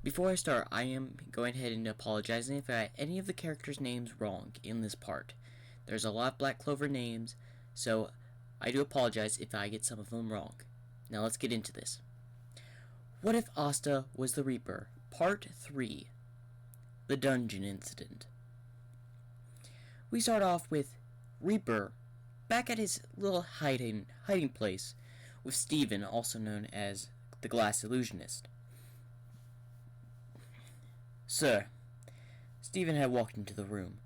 Before I start, I am going ahead and apologizing if I got any of the characters' names wrong in this part. There's a lot of Black Clover names, so I do apologize if I get some of them wrong. Now let's get into this. What if Asta was the Reaper? Part 3. The Dungeon Incident. We start off with Reaper back at his little hiding place with Steven, also known as the Glass Illusionist. Sir, Steven had walked into the room.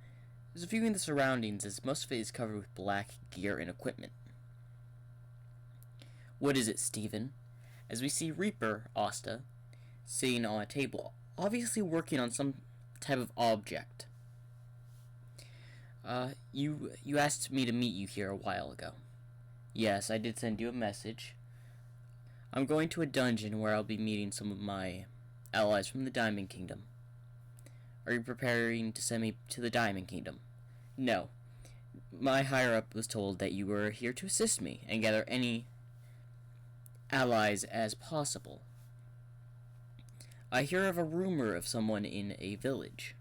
There's viewing the surroundings as most of it is covered with black gear and equipment. What is it, Steven? As we see Reaper, Asta, sitting on a table, obviously working on some type of object. You asked me to meet you here a while ago. Yes, I did send you a message. I'm going to a dungeon where I'll be meeting some of my allies from the Diamond Kingdom. Are you preparing to send me to the Diamond Kingdom? No. My higher-up was told that you were here to assist me and gather any allies as possible. I hear of a rumor of someone in a village.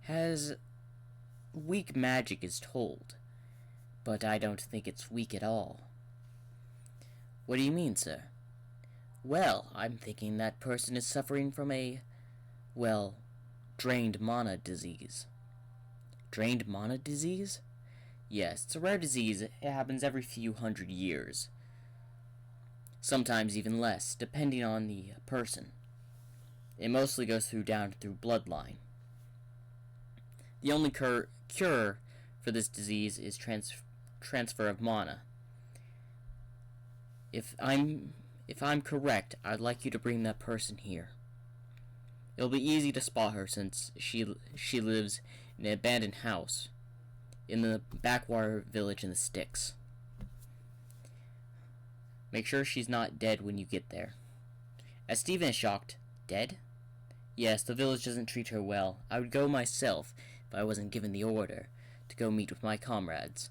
Has weak magic is told, but I don't think it's weak at all. What do you mean, sir? Well, I'm thinking that person is suffering from a, drained mana disease. Drained mana disease? Yes, it's a rare disease. It happens every few hundred years. Sometimes even less, depending on the person. It mostly goes down through bloodline. The only cure for this disease is transfer of mana. If I'm correct, I'd like you to bring that person here. It'll be easy to spot her since she lives in an abandoned house in the backwater village in the sticks. Make sure she's not dead when you get there. As Steven is shocked, dead? Yes, the village doesn't treat her well. I would go myself if I wasn't given the order to go meet with my comrades.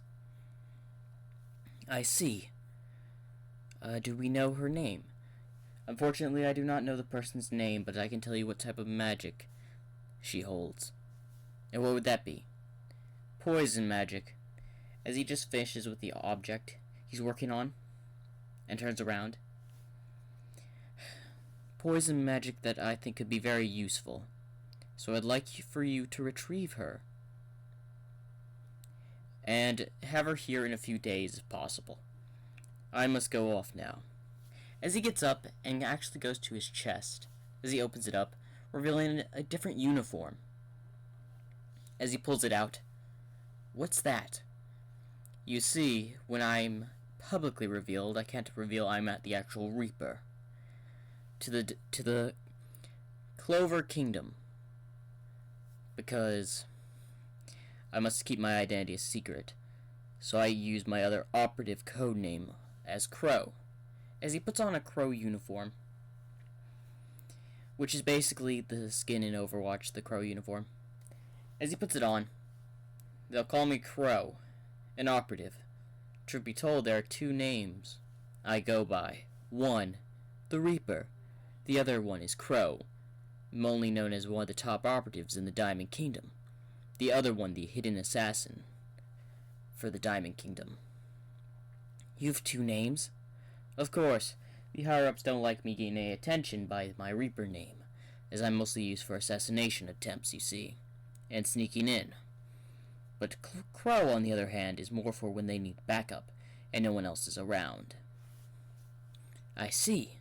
I see. Do we know her name? Unfortunately, I do not know the person's name, but I can tell you what type of magic she holds. And what would that be? Poison magic. As he just finishes with the object he's working on, and turns around. Poison magic that I think could be very useful. So I'd like for you to retrieve her. And have her here in a few days if possible. I must go off now. As he gets up and actually goes to his chest, as he opens it up, revealing a different uniform. As he pulls it out, what's that? You see, when I'm publicly revealed, I can't reveal I'm at the actual Reaper. To the Clover Kingdom. Because I must keep my identity a secret. So I use my other operative code name as Crow. As he puts on a Crow uniform, which is basically the skin in Overwatch, the Crow uniform. As he puts it on, they'll call me Crow, an operative. Truth be told, there are two names I go by. One, the Reaper. The other one is Crow. I'm only known as one of the top operatives in the Diamond Kingdom. The other one, the hidden assassin for the Diamond Kingdom. You have two names? Of course, the higher-ups don't like me getting any attention by my Reaper name, as I'm mostly used for assassination attempts, you see, and sneaking in. But Crow, on the other hand, is more for when they need backup, and no one else is around. I see.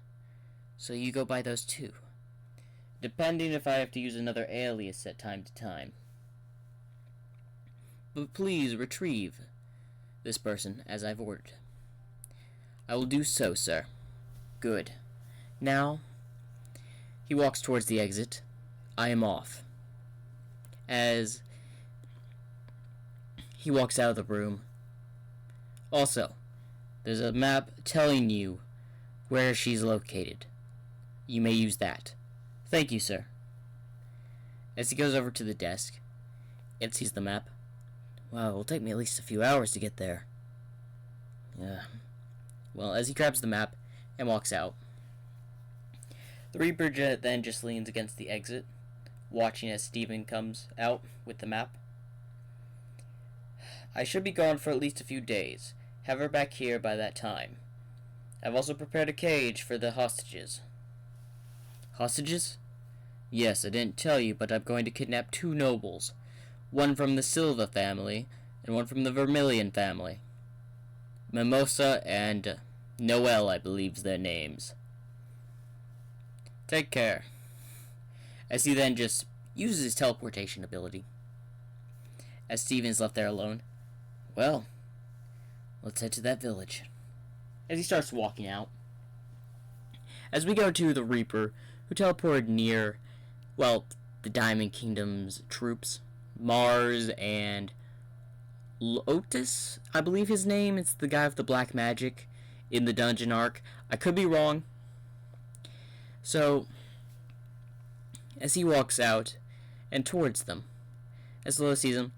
So you go by those two. Depending if I have to use another alias at time to time. But please retrieve this person as I've ordered. I will do so, sir. Good. Now, he walks towards the exit. I am off. As he walks out of the room. Also, there's a map telling you where she's located. You may use that. Thank you, sir. As he goes over to the desk and sees the map. Wow, it'll take me at least a few hours to get there. Well, as he grabs the map and walks out, The Reaper then just leans against the exit, watching as Steven comes out with the map. I should be gone for at least a few days. Have her back here by that time. I've also prepared a cage for the hostages. Hostages? Yes, I didn't tell you, but I'm going to kidnap 2 nobles. One from the Silva family, and one from the Vermilion family. Mimosa and Noel, I believe's their names. Take care. As he then just uses his teleportation ability. As Steven's left there alone. Well, let's head to that village. As he starts walking out. As we go to the Reaper, who teleported near, well, the Diamond Kingdom's troops. Mars and Lotus, I believe his name. It's the guy with the black magic in the dungeon arc. I could be wrong. So, as he walks out and towards them, as Lotus sees him,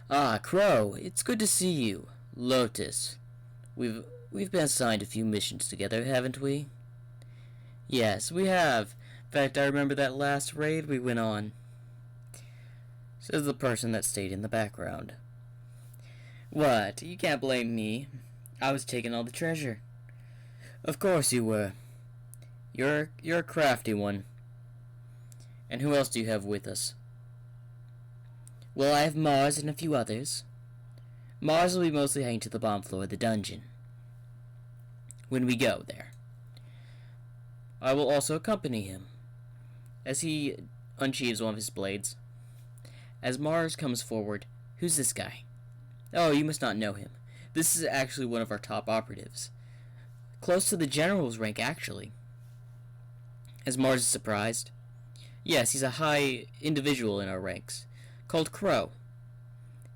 "Ah, Crow, it's good to see you. Lotus, we've been assigned a few missions together, haven't we?" "Yes, we have. In fact, I remember that last raid we went on," says the person that stayed in the background. "What? You can't blame me. I was taking all the treasure." "Of course you were. You're a crafty one. And who else do you have with us?" "Well, I have Mars and a few others. Mars will be mostly heading to the bomb floor of the dungeon when we go there. I will also accompany him." As he unsheathes one of his blades. As Mars comes forward, "Who's this guy?" "Oh, you must not know him. This is actually one of our top operatives. Close to the general's rank, actually." As Mars is surprised. "Yes, he's a high individual in our ranks, called Crow.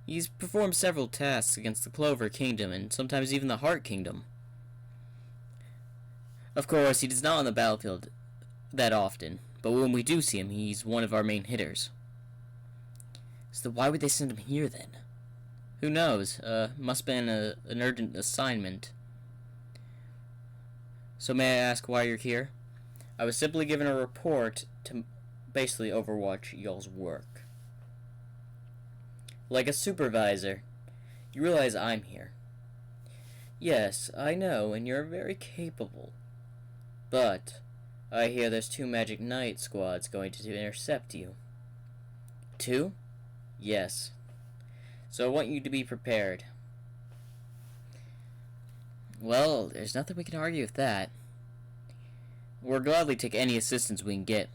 He's performed several tasks against the Clover Kingdom and sometimes even the Heart Kingdom. Of course, he is not on the battlefield that often, but when we do see him, he's one of our main hitters." "So why would they send him here then?" "Who knows? Must have been an urgent assignment." "So may I ask why you're here?" "I was simply given a report to basically overwatch y'all's work." "Like a supervisor. You realize I'm here." "Yes, I know, and you're very capable. But I hear there's 2 Magic Knight squads going to intercept you." "2? Yes. So I want you to be prepared." "Well, there's nothing we can argue with that. We'll gladly take any assistance we can get."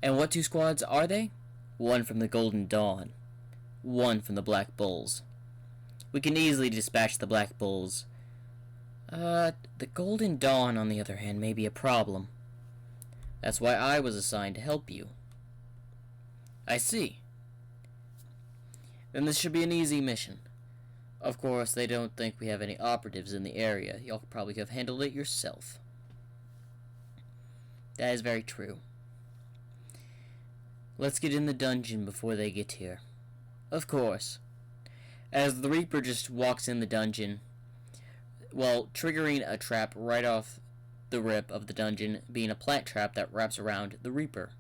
"And what 2 squads are they?" "One from the Golden Dawn. One from the Black Bulls. We can easily dispatch the Black Bulls. The Golden Dawn, on the other hand, may be a problem. That's why I was assigned to help you." "I see. Then this should be an easy mission. Of course, they don't think we have any operatives in the area. Y'all probably could have handled it yourself." "That is very true. Let's get in the dungeon before they get here." "Of course." As the Reaper just walks in the dungeon, well, triggering a trap right off the rip of the dungeon, being a plant trap that wraps around the Reaper,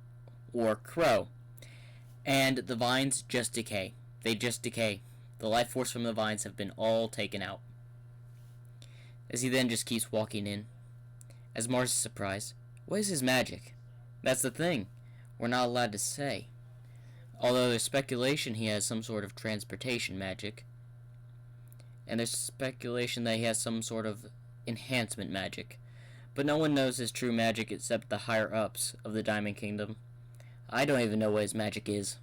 or Crow. And the vines just decay. They just decay. The life force from the vines have been all taken out. As he then just keeps walking in. As Mars is surprised. "What is his magic?" "That's the thing. We're not allowed to say. Although there's speculation he has some sort of transportation magic. And there's speculation that he has some sort of enhancement magic. But no one knows his true magic except the higher-ups of the Diamond Kingdom. I don't even know what his magic is."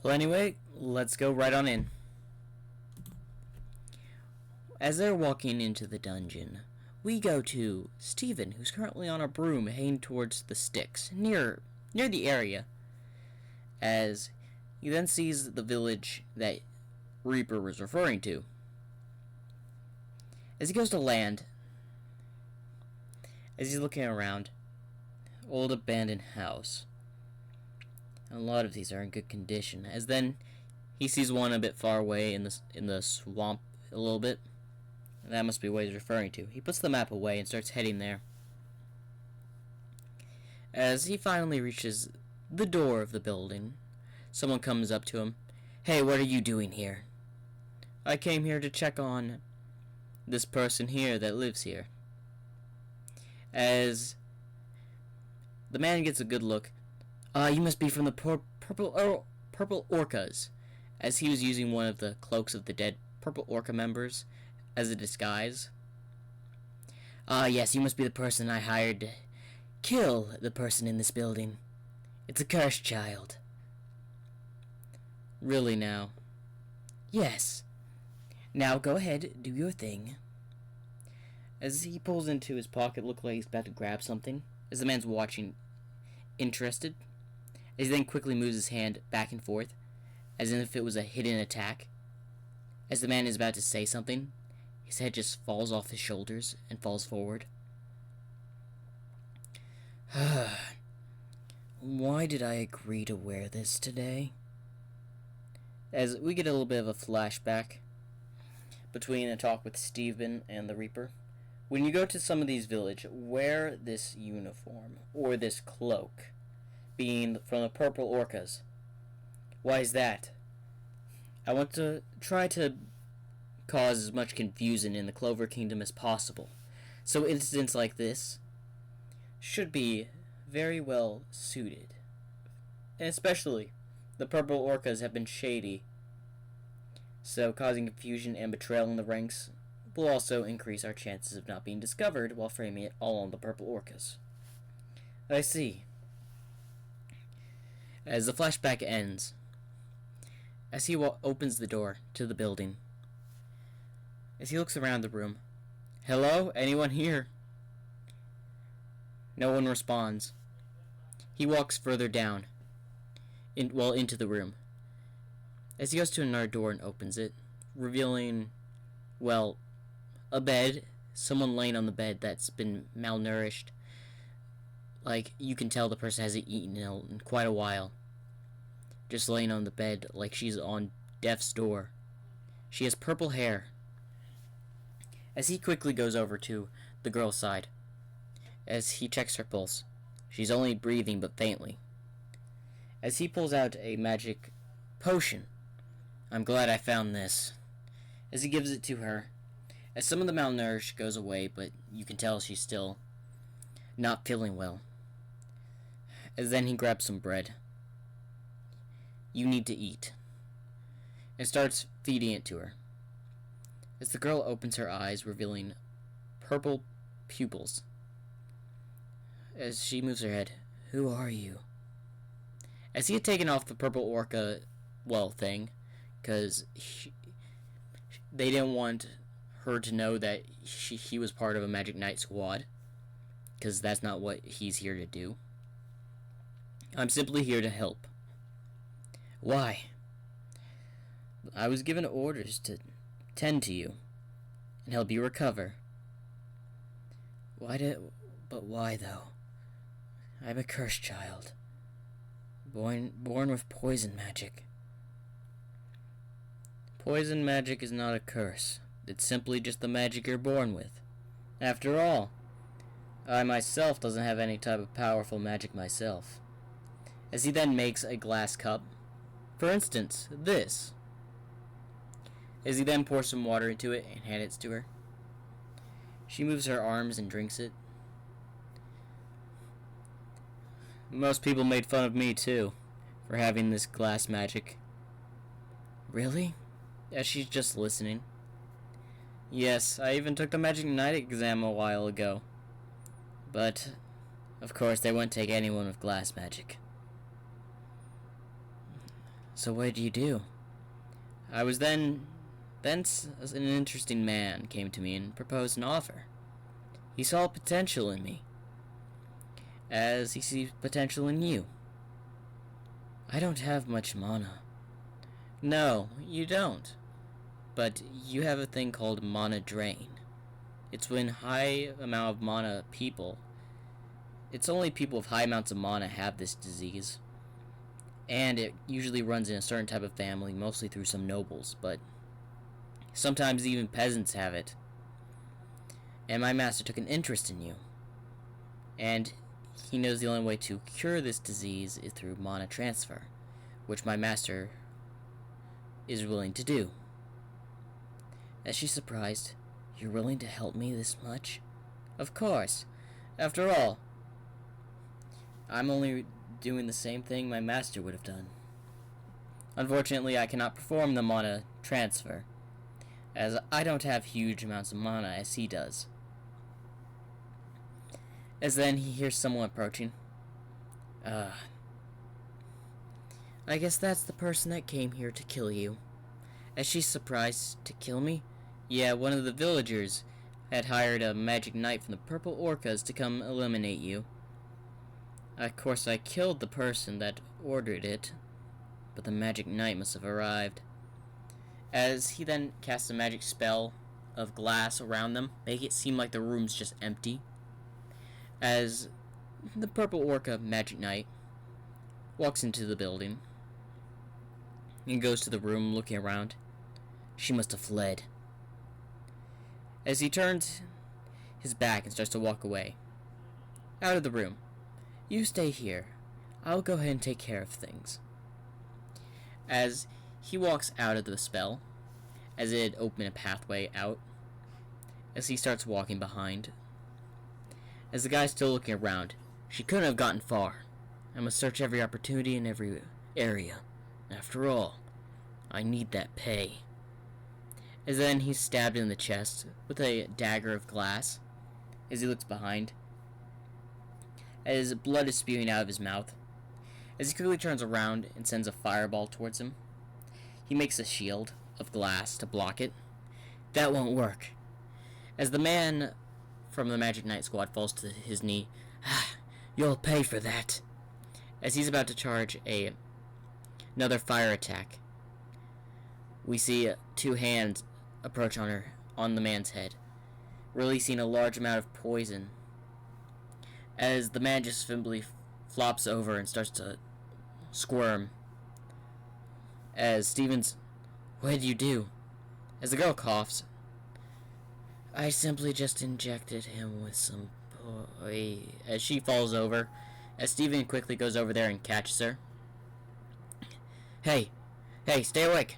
Well, anyway, let's go right on in. As they're walking into the dungeon, we go to Steven, who's currently on a broom heading towards the sticks, near the area. As he then sees the village that Reaper was referring to. As he goes to land, as he's looking around, old abandoned house. A lot of these are in good condition. As then he sees one a bit far away in the swamp a little bit. That must be what he's referring to. He puts the map away and starts heading there. As he finally reaches the door of the building, someone comes up to him. "Hey, what are you doing here?" "I came here to check on this person here that lives here." As the man gets a good look, "You must be from the purple orcas," as he was using one of the cloaks of the dead purple orca members as a disguise. Yes, you must be the person I hired to kill the person in this building. It's a cursed child." "Really now?" "Yes. Now go ahead, do your thing." As he pulls into his pocket, look like he's about to grab something, as the man's watching, interested, as he then quickly moves his hand back and forth, as if it was a hidden attack. As the man is about to say something, his head just falls off his shoulders and falls forward. Why did I agree to wear this today? As we get a little bit of a flashback between a talk with Stephen and the Reaper. When you go to some of these villages, wear this uniform or this cloak, being from the purple orcas. Why is that? I want to try to cause as much confusion in the Clover Kingdom as possible. So incidents like this should be very well suited. And especially, the purple orcas have been shady. So causing confusion and betrayal in the ranks will also increase our chances of not being discovered while framing it all on the purple orcas. I see. As the flashback ends, as he opens the door to the building, as he looks around the room, "Hello? Anyone here?" No one responds. He walks further down, into the room. As he goes to another door and opens it, revealing, a bed, someone laying on the bed that's been malnourished. Like, you can tell the person hasn't eaten in quite a while. Just laying on the bed like she's on death's door. She has purple hair. As he quickly goes over to the girl's side, as he checks her pulse, she's only breathing but faintly. As he pulls out a magic potion, "I'm glad I found this," as he gives it to her. As some of the malnourished goes away, but you can tell she's still not feeling well. As then he grabs some bread. "You need to eat," and starts feeding it to her. As the girl opens her eyes, revealing purple pupils. As she moves her head, "Who are you?" As he had taken off the purple orca, thing, because they didn't want her to know that he was part of a Magic Knight squad, because that's not what he's here to do. "I'm simply here to help." "Why?" "I was given orders to tend to you and help you recover." But why though? I'm a cursed child, born with poison magic." "Poison magic is not a curse. It's simply just the magic you're born with. After all, I myself doesn't have any type of powerful magic myself." As he then makes a glass cup. "For instance, this." As he then pours some water into it and hands it to her. She moves her arms and drinks it. "Most people made fun of me too, for having this glass magic." "Really?" As she's just listening. "Yes, I even took the Magic Knight exam a while ago. But, of course, they wouldn't take anyone with glass magic." "So what did you do?" "I was then an interesting man came to me and proposed an offer. He saw potential in me, as he sees potential in you." "I don't have much mana." "No, you don't. But you have a thing called mana drain. It's when high amount of mana people. It's only people with high amounts of mana have this disease. And it usually runs in a certain type of family, mostly through some nobles, but sometimes even peasants have it. And my master took an interest in you. And he knows the only way to cure this disease is through mana transfer, which my master is willing to do. As she's surprised, you're willing to help me this much? Of course. After all, I'm only doing the same thing my master would have done. Unfortunately, I cannot perform the mana transfer, as I don't have huge amounts of mana as he does. As then he hears someone approaching. I guess that's the person that came here to kill you. As she's surprised, to kill me? Yeah, one of the villagers had hired a magic knight from the Purple Orcas to come eliminate you. Of course, I killed the person that ordered it, but the magic knight must have arrived. As he then casts a magic spell of glass around them, make it seem like the room's just empty. As the Purple Orca magic knight walks into the building and goes to the room looking around. She must have fled. As he turns his back and starts to walk away, out of the room. You stay here. I'll go ahead and take care of things. As he walks out of the spell, as it opened a pathway out, as he starts walking behind. As the guy's still looking around, she couldn't have gotten far. I must search every opportunity in every area. After all, I need that pay. As then he's stabbed in the chest with a dagger of glass, as he looks behind, as blood is spewing out of his mouth. As he quickly turns around and sends a fireball towards him, he makes a shield of glass to block it. That won't work. As the man from the Magic Knight squad falls to his knee, you'll pay for that. As he's about to charge another fire attack, we see two hands approach on the man's head, releasing a large amount of poison. As the man just simply flops over and starts to squirm. As Stevens, what did you do? As the girl coughs, I simply just injected him with some as she falls over, as Steven quickly goes over there and catches her. Hey, stay awake.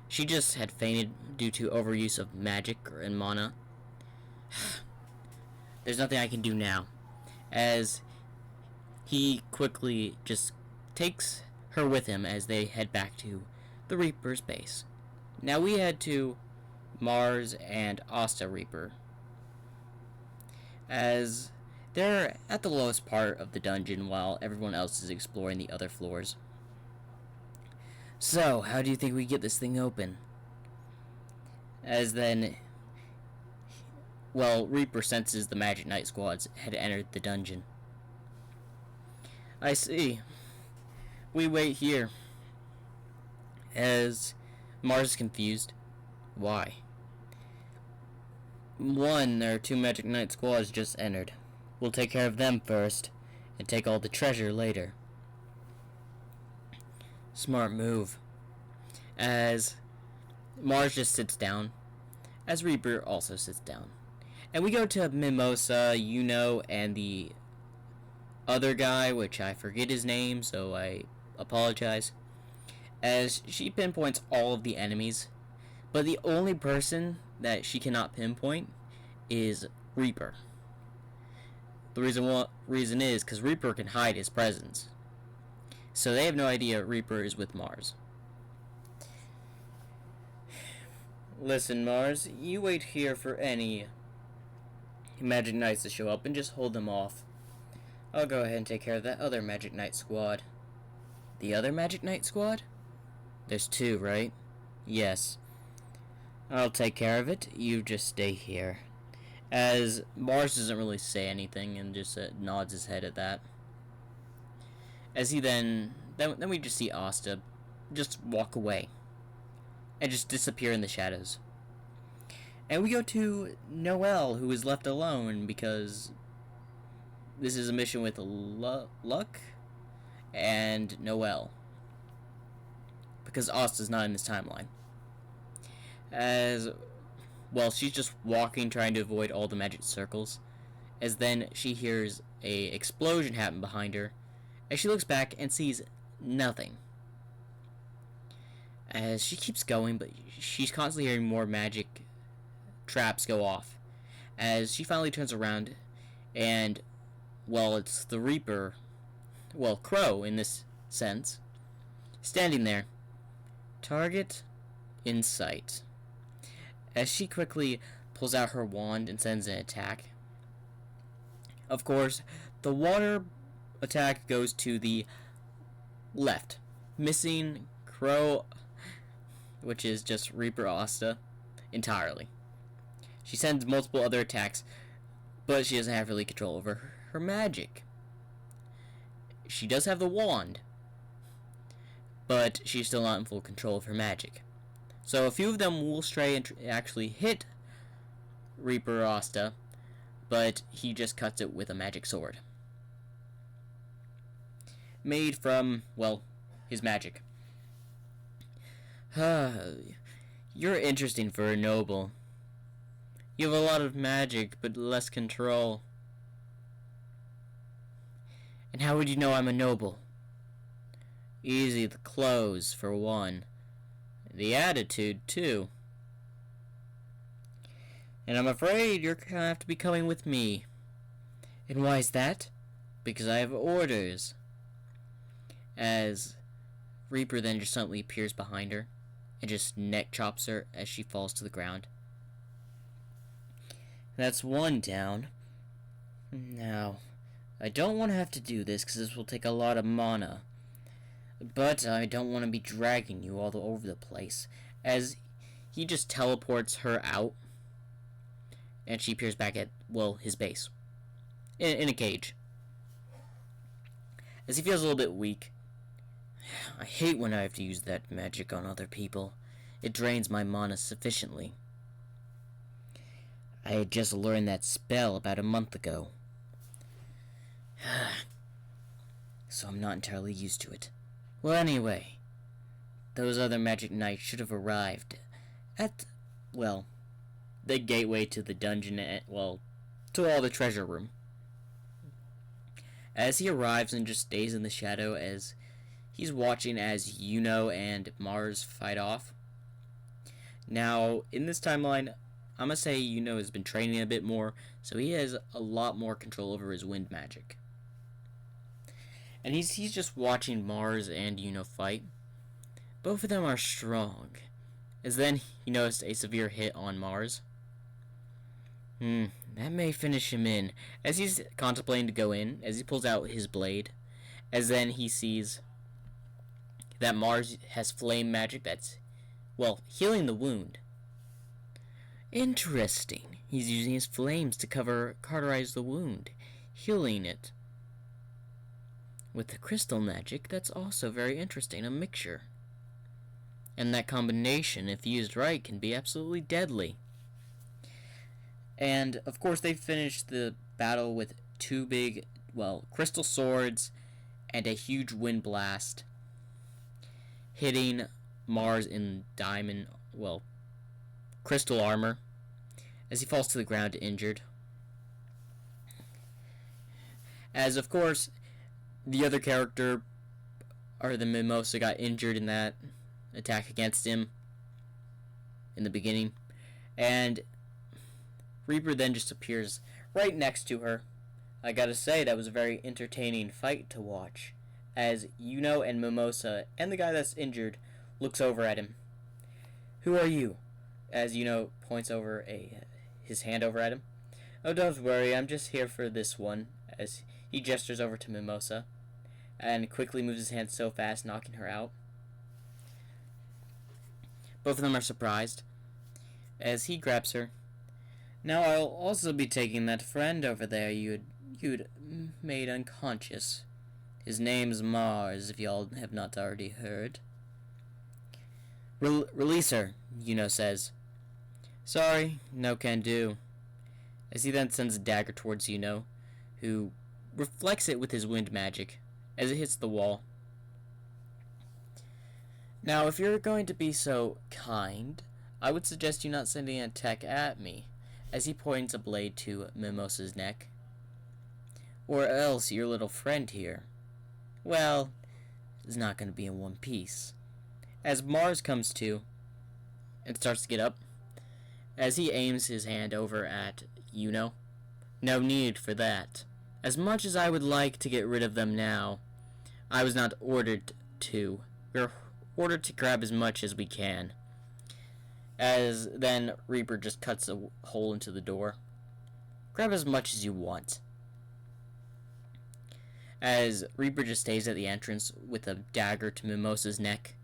She just had fainted due to overuse of magic and mana. There's nothing I can do now. As he quickly just takes her with him as they head back to the Reaper's base. Now we head to Mars and Asta Reaper, as they're at the lowest part of the dungeon while everyone else is exploring the other floors. So, how do you think we get this thing open? As then, Reaper senses the Magic Knight squads had entered the dungeon. I see. We wait here. As Mars is confused. Why? There are two Magic Knight squads just entered. We'll take care of them first, and take all the treasure later. Smart move. As Mars just sits down, as Reaper also sits down. And we go to Mimosa, and the other guy, which I forget his name, so I apologize. As she pinpoints all of the enemies, but the only person that she cannot pinpoint is Reaper. The reason is because Reaper can hide his presence. So they have no idea Reaper is with Mars. Listen, Mars, you wait here for any Magic Knights to show up and just hold them off. I'll go ahead and take care of that other Magic Knight squad. The other Magic Knight squad? There's two, right? Yes. I'll take care of it. You just stay here. As Mars doesn't really say anything and just nods his head at that. As he then we just see Asta just walk away and just disappear in the shadows. And we go to Noelle, who is left alone because this is a mission with Luck and Noelle, because Asta's not in this timeline. As well, she's just walking, trying to avoid all the magic circles, as then she hears a explosion happen behind her, as she looks back and sees nothing. As she keeps going, but she's constantly hearing more magic traps go off, as she finally turns around, and, well, it's the Reaper, well, Crow in this sense, standing there. Target in sight. As she quickly pulls out her wand and sends an attack. Of course, the water attack goes to the left, missing Crow, which is just Reaper Asta, entirely. She sends multiple other attacks, but she doesn't have really control over her magic. She does have the wand, but she's still not in full control of her magic. So a few of them will stray and actually hit Reaper Asta, but he just cuts it with a magic sword. Made from, well, his magic. You're interesting for a noble. You have a lot of magic, but less control. And how would you know I'm a noble? Easy, the clothes, for one. The attitude, too. And I'm afraid you're gonna have to be coming with me. And why is that? Because I have orders. As Reaper then just suddenly appears behind her and just neck chops her as she falls to the ground. That's one down. Now, I don't want to have to do this because this will take a lot of mana. But I don't want to be dragging you all over the place. As he just teleports her out. And she appears back at, well, his base. In a cage. As he feels a little bit weak. I hate when I have to use that magic on other people. It drains my mana sufficiently. I had just learned that spell about a month ago. So I'm not entirely used to it. Well, anyway, those other magic knights should have arrived at, well, the gateway to the dungeon, well, to all the treasure room. As he arrives and just stays in the shadow as he's watching as Yuno and Mars fight off. Now, in this timeline, I'm gonna say Yuno has been training a bit more, so he has a lot more control over his wind magic. And he's just watching Mars and Yuno fight. Both of them are strong. As then he noticed a severe hit on Mars. That may finish him in. As he's contemplating to go in, as he pulls out his blade, as then he sees that Mars has flame magic that's, well, healing the wound. Interesting. He's using his flames to cauterize the wound, healing it. With the crystal magic, that's also very interesting, a mixture. And that combination, if used right, can be absolutely deadly. And, of course, they finished the battle with two big, well, crystal swords and a huge wind blast, hitting Mars in diamond, well, crystal armor, as he falls to the ground injured. As, of course, the other character, or the Mimosa, got injured in that attack against him in the beginning. And Reaper then just appears right next to her. I gotta say, that was a very entertaining fight to watch, as Yuno and Mimosa and the guy that's injured looks over at him. Who are you? As Yuno points over his hand over at him. Oh, don't worry, I'm just here for this one, as he gestures over to Mimosa and quickly moves his hand so fast, knocking her out. Both of them are surprised as he grabs her. Now I'll also be taking that friend over there you'd made unconscious. His name's Mars, if y'all have not already heard. Release her, Yuno says. Sorry, no can do. As he then sends a dagger towards Yuno, who reflects it with his wind magic as it hits the wall. Now, if you're going to be so kind, I would suggest you not sending an attack at me, as he points a blade to Mimosa's neck. Or else your little friend here, well, is not going to be in one piece. As Mars comes to and starts to get up, as he aims his hand over at Yuno. No need for that. As much as I would like to get rid of them now, I was not ordered to. We're ordered to grab as much as we can. As then Reaper just cuts a hole into the door. Grab as much as you want. As Reaper just stays at the entrance with a dagger to Mimosa's neck.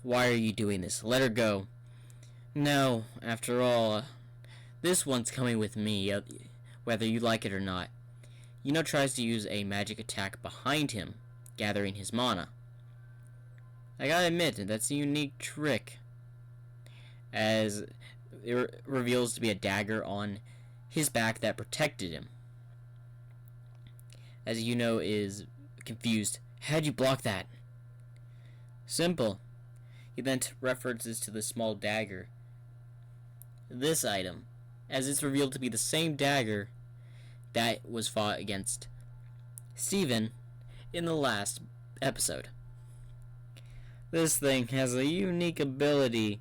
Why are you doing this? Let her go. No, after all, this one's coming with me, whether you like it or not. Yuno tries to use a magic attack behind him, gathering his mana. I gotta admit, that's a unique trick, as it reveals to be a dagger on his back that protected him. As Yuno is confused, how'd you block that? Simple. He then references to the small dagger. This item, as it's revealed to be the same dagger that was fought against Steven in the last episode. This thing has a unique ability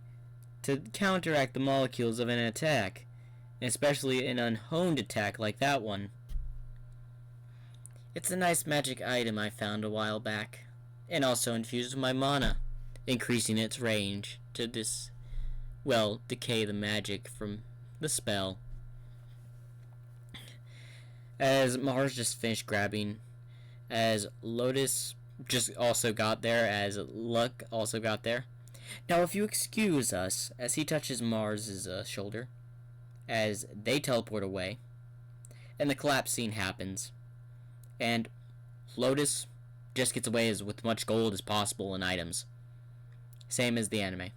to counteract the molecules of an attack, especially an unhoned attack like that one. It's a nice magic item I found a while back, and also infused with my mana, increasing its range to decay the magic from the spell. As Mars just finished grabbing, as Lotus just also got there, as Luck also got there. Now if you excuse us, as he touches Mars's shoulder, as they teleport away, and the collapse scene happens, and Lotus just gets away with much gold as possible and items. Same as the anime.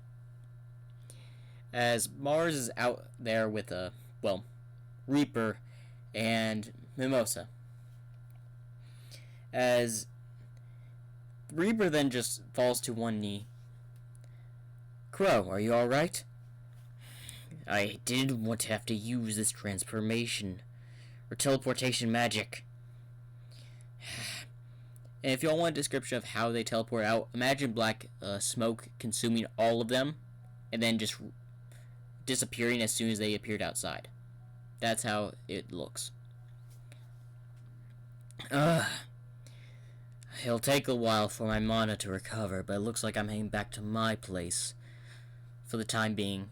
As Mars is out there with Reaper and Mimosa. As Reaper then just falls to one knee. Crow, are you alright? I didn't want to have to use this transformation or teleportation magic. And if y'all want a description of how they teleport out, imagine black smoke consuming all of them and then just disappearing as soon as they appeared outside. That's how it looks. It'll take a while for my mana to recover, but it looks like I'm heading back to my place for the time being.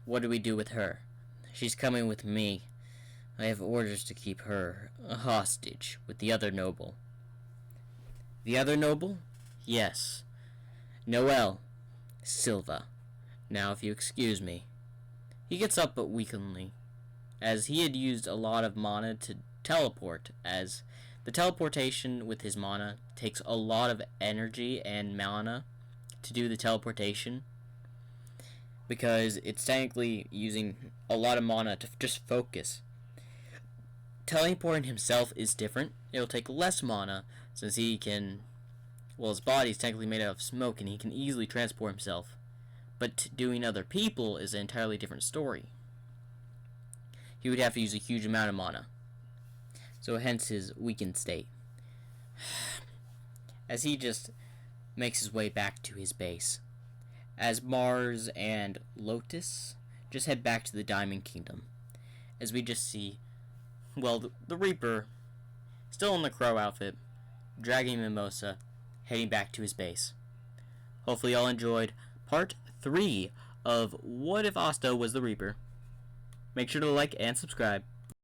What do we do with her? She's coming with me. I have orders to keep her a hostage with the other noble. The other noble? Yes. Noel Silva. Now, if you excuse me. He gets up but weakenly, as he had used a lot of mana to teleport, as the teleportation with his mana takes a lot of energy and mana to do the teleportation, because it's technically using a lot of mana to just focus. Teleporting himself is different. It'll take less mana, since he can, his body's technically made out of smoke and he can easily transport himself. But doing other people is an entirely different story. He would have to use a huge amount of mana. So hence his weakened state. As he just makes his way back to his base. As Mars and Lotus just head back to the Diamond Kingdom. As we just see, the Reaper, still in the crow outfit, dragging Mimosa, heading back to his base. Hopefully y'all enjoyed part 3 of What If Asta Was the Reaper. Make sure to like and subscribe.